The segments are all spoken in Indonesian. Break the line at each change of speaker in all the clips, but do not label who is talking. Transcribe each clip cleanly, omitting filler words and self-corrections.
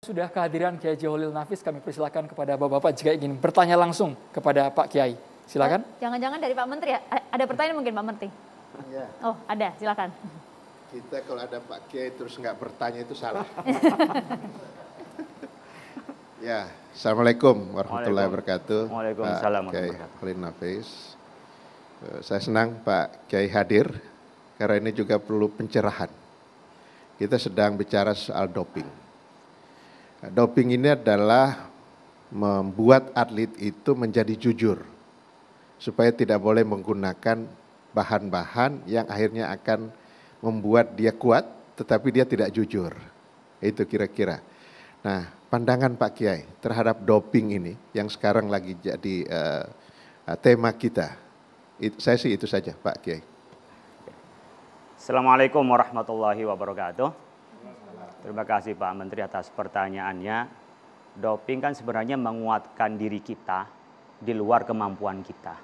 Sudah kehadiran Kiai Haji Holil Nafis, kami persilakan kepada Bapak-Bapak jika ingin bertanya langsung kepada Pak Kiai. Silakan.
Jangan-jangan dari Pak Menteri ya? Ada pertanyaan mungkin Pak Menteri?
Ya.
Oh ada, silakan.
Kita kalau ada Pak Kiai terus nggak bertanya itu salah. Ya, Assalamualaikum warahmatullahi wabarakatuh.
Waalaikumsalam
Pak Kiai Holil Nafis. Saya senang Pak Kiai hadir karena ini juga perlu pencerahan. Kita sedang bicara soal doping. Doping ini adalah membuat atlet itu menjadi jujur, supaya tidak boleh menggunakan bahan-bahan yang akhirnya akan membuat dia kuat, tetapi dia tidak jujur. Itu kira-kira. Nah, pandangan Pak Kiai terhadap doping ini yang sekarang lagi jadi tema kita. Saya sih itu saja Pak Kiai.
Assalamualaikum warahmatullahi wabarakatuh. Terima kasih Pak Menteri atas pertanyaannya. Doping kan sebenarnya menguatkan diri kita di luar kemampuan kita.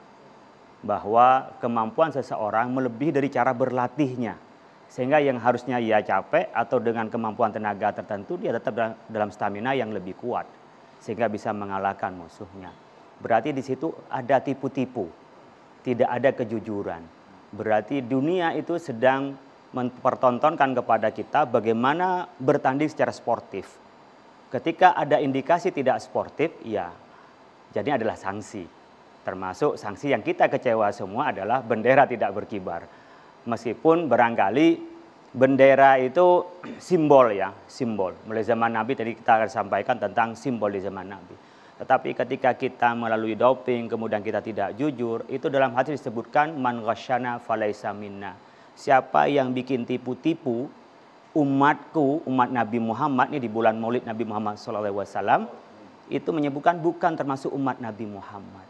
Bahwa kemampuan seseorang melebihi dari cara berlatihnya. Sehingga yang harusnya ia capek atau dengan kemampuan tenaga tertentu dia tetap dalam stamina yang lebih kuat. Sehingga bisa mengalahkan musuhnya. Berarti di situ ada tipu-tipu. Tidak ada kejujuran. Berarti dunia itu sedang mempertontonkan kepada kita bagaimana bertanding secara sportif. Ketika ada indikasi tidak sportif, ya jadi adalah sanksi. Termasuk sanksi yang kita kecewa semua adalah bendera tidak berkibar. Meskipun barangkali bendera itu simbol ya, simbol. Mulai zaman Nabi tadi kita akan sampaikan tentang simbol di zaman Nabi. Tetapi ketika kita melalui doping, kemudian kita tidak jujur, itu dalam hadis disebutkan man ghasyana falaisa minna. Siapa yang bikin tipu-tipu umatku, umat Nabi Muhammad ini di bulan Maulid Nabi Muhammad SAW, itu menyebutkan bukan termasuk umat Nabi Muhammad.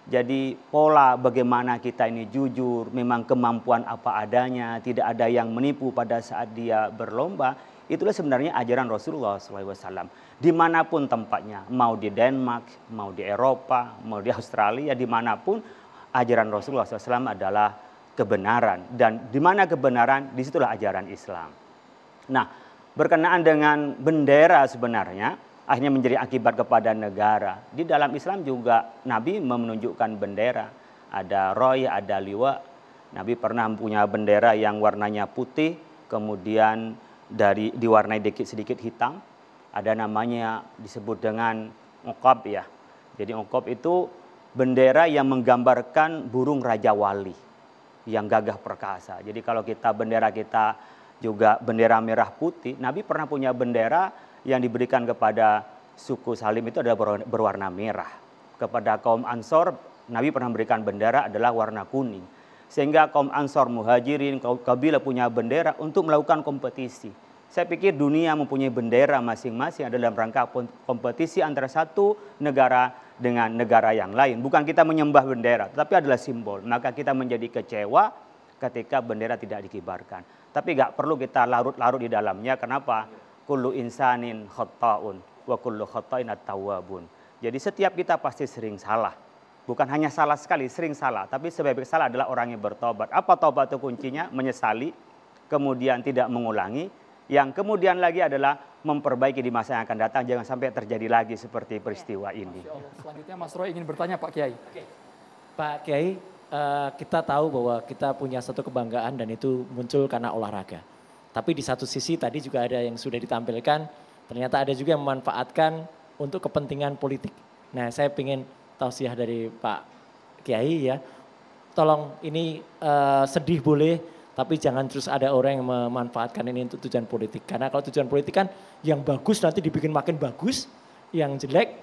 Jadi pola bagaimana kita ini jujur, memang kemampuan apa adanya, tidak ada yang menipu pada saat dia berlomba, itulah sebenarnya ajaran Rasulullah SAW. Dimanapun tempatnya, mau di Denmark, mau di Eropa, mau di Australia, dimanapun ajaran Rasulullah SAW adalah kebenaran. Dan di mana kebenaran, disitulah ajaran Islam. Nah, berkenaan dengan bendera sebenarnya, akhirnya menjadi akibat kepada negara. Di dalam Islam juga Nabi menunjukkan bendera. Ada roy, ada liwa. Nabi pernah punya bendera yang warnanya putih, kemudian diwarnai sedikit hitam. Ada namanya disebut dengan uqab ya. Jadi uqab itu bendera yang menggambarkan burung Raja Wali yang gagah perkasa. Jadi kalau bendera kita juga bendera merah putih, Nabi pernah punya bendera yang diberikan kepada suku Salim itu adalah berwarna merah. Kepada kaum Ansor, Nabi pernah memberikan bendera adalah warna kuning. Sehingga kaum Ansor, Muhajirin, kaum kabilah punya bendera untuk melakukan kompetisi. Saya pikir dunia mempunyai bendera masing-masing adalah dalam rangka kompetisi antara satu negara dengan negara yang lain. Bukan kita menyembah bendera, tetapi adalah simbol. Maka kita menjadi kecewa ketika bendera tidak dikibarkan. Tapi gak perlu kita larut-larut di dalamnya. Kenapa? Kullu insanin khata'un wa kullu khata'in at-tawwabun. Jadi setiap kita pasti sering salah. Bukan hanya salah sekali, sering salah. Tapi sebaik salah adalah orang yang bertobat. Apa tobat itu kuncinya? Menyesali, kemudian tidak mengulangi. Yang kemudian lagi adalah memperbaiki di masa yang akan datang. Jangan sampai terjadi lagi seperti peristiwa ini.
Selanjutnya Mas Roy ingin bertanya Pak Kiai.
Pak Kiai, kita tahu bahwa kita punya satu kebanggaan dan itu muncul karena olahraga. Tapi di satu sisi tadi juga ada yang sudah ditampilkan, ternyata ada juga yang memanfaatkan untuk kepentingan politik. Nah, saya ingin tausiah dari Pak Kiai ya. Tolong ini sedih boleh, tapi jangan terus ada orang yang memanfaatkan ini untuk tujuan politik. Karena kalau tujuan politik kan yang bagus nanti dibikin makin bagus, yang jelek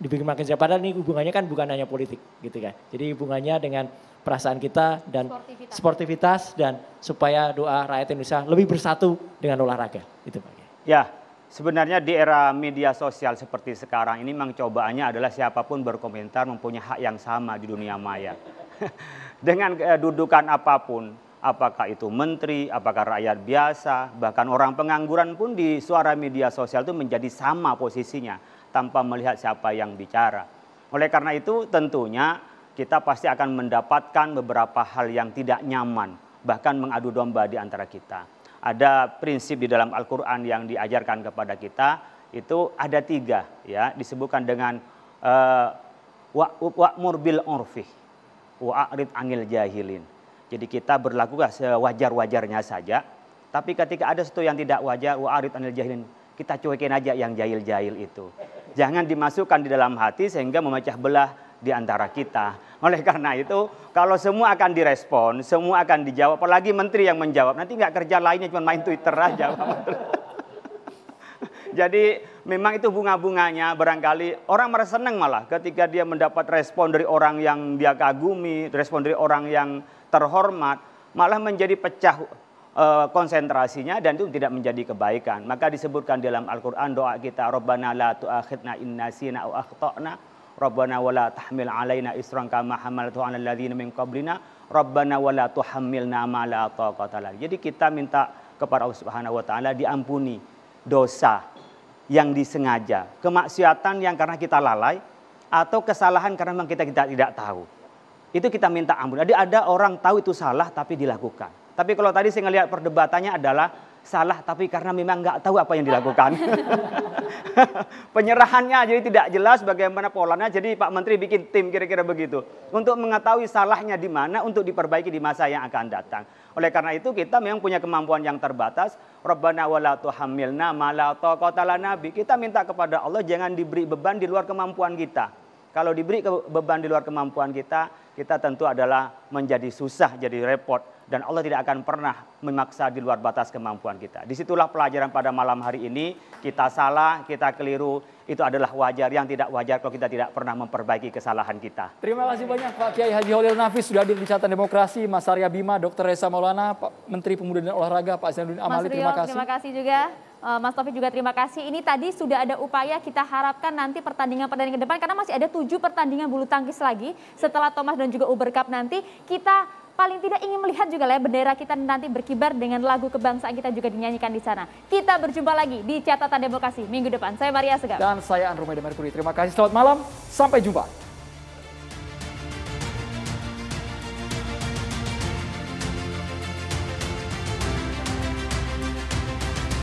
dibikin makin jelek. Padahal ini hubungannya kan bukan hanya politik gitu kan. Jadi hubungannya dengan perasaan kita dan sportivitas dan supaya doa rakyat Indonesia lebih bersatu dengan olahraga. Itu Pak.
Ya, sebenarnya di era media sosial seperti sekarang ini memang cobaannya adalah siapapun berkomentar mempunyai hak yang sama di dunia maya. Dengan kedudukan apapun. Apakah itu menteri, apakah rakyat biasa, bahkan orang pengangguran pun di suara media sosial itu menjadi sama posisinya tanpa melihat siapa yang bicara. Oleh karena itu tentunya kita pasti akan mendapatkan beberapa hal yang tidak nyaman, bahkan mengadu domba di antara kita. Ada prinsip di dalam Al-Quran yang diajarkan kepada kita itu ada 3 ya, disebutkan dengan wa'mur bil urfi wa'rid anil jahilin. Jadi kita berlakulah sewajar-wajarnya saja, tapi ketika ada sesuatu yang tidak wajar, wa'rid anil jahilin, kita cuekin aja yang jahil-jahil itu. Jangan dimasukkan di dalam hati sehingga memecah belah di antara kita. Oleh karena itu, kalau semua akan direspon, semua akan dijawab, apalagi menteri yang menjawab, nanti nggak kerja lainnya cuma main Twitter aja. Jadi memang itu bunga-bunganya, barangkali orang merasa senang malah ketika dia mendapat respon dari orang yang dia kagumi, respon dari orang yang terhormat, malah menjadi pecah konsentrasinya dan itu tidak menjadi kebaikan. Maka disebutkan dalam Al-Quran doa kita, Rabbana la tu'akhidna in nasina aw akhtana, Rabbana wa la tahmil alaina isran kama hamaltu 'alal ladzina min qablina, Rabbana wa la tuhammilna ma la taqata lana. Jadi kita minta kepada Allah Subhanahu wa taala diampuni dosa yang disengaja, kemaksiatan yang karena kita lalai, atau kesalahan karena memang kita tidak tahu. Itu kita minta ampun. Jadi ada orang tahu itu salah tapi dilakukan. Tapi kalau tadi saya ngelihat perdebatannya adalah salah tapi karena memang nggak tahu apa yang dilakukan. Penyerahannya jadi tidak jelas bagaimana polanya. Jadi Pak Menteri bikin tim kira-kira begitu. Untuk mengetahui salahnya di mana untuk diperbaiki di masa yang akan datang. Oleh karena itu kita memang punya kemampuan yang terbatas. Rabbana wa la tuhammilna ma la taqata lana bi. Kita minta kepada Allah jangan diberi beban di luar kemampuan kita. Kalau diberi beban di luar kemampuan kita tentu adalah menjadi susah, jadi repot. Dan Allah tidak akan pernah memaksa di luar batas kemampuan kita. Disitulah pelajaran pada malam hari ini. Kita salah, kita keliru. Itu adalah wajar. Yang tidak wajar kalau kita tidak pernah memperbaiki kesalahan kita.
Terima kasih banyak Pak Kiai Haji Holil Nafis sudah hadir di Catatan Demokrasi. Mas Arya Bima, Dr. Reza Maulana, Pak Menteri Pemuda dan Olahraga, Pak Zainuddin Amali, terima kasih.
Terima kasih juga. Mas Taufik juga terima kasih. Ini tadi sudah ada upaya, kita harapkan nanti pertandingan-pertandingan ke depan, karena masih ada 7 pertandingan bulu tangkis lagi setelah Thomas dan juga Uber Cup nanti. Kita paling tidak ingin melihat juga lah ya, bendera kita nanti berkibar dengan lagu kebangsaan kita juga dinyanyikan di sana. Kita berjumpa lagi di Catatan Demokrasi minggu depan. Saya Maria Segap.
Dan saya Andromeda Mercury. Terima kasih, selamat malam, sampai jumpa.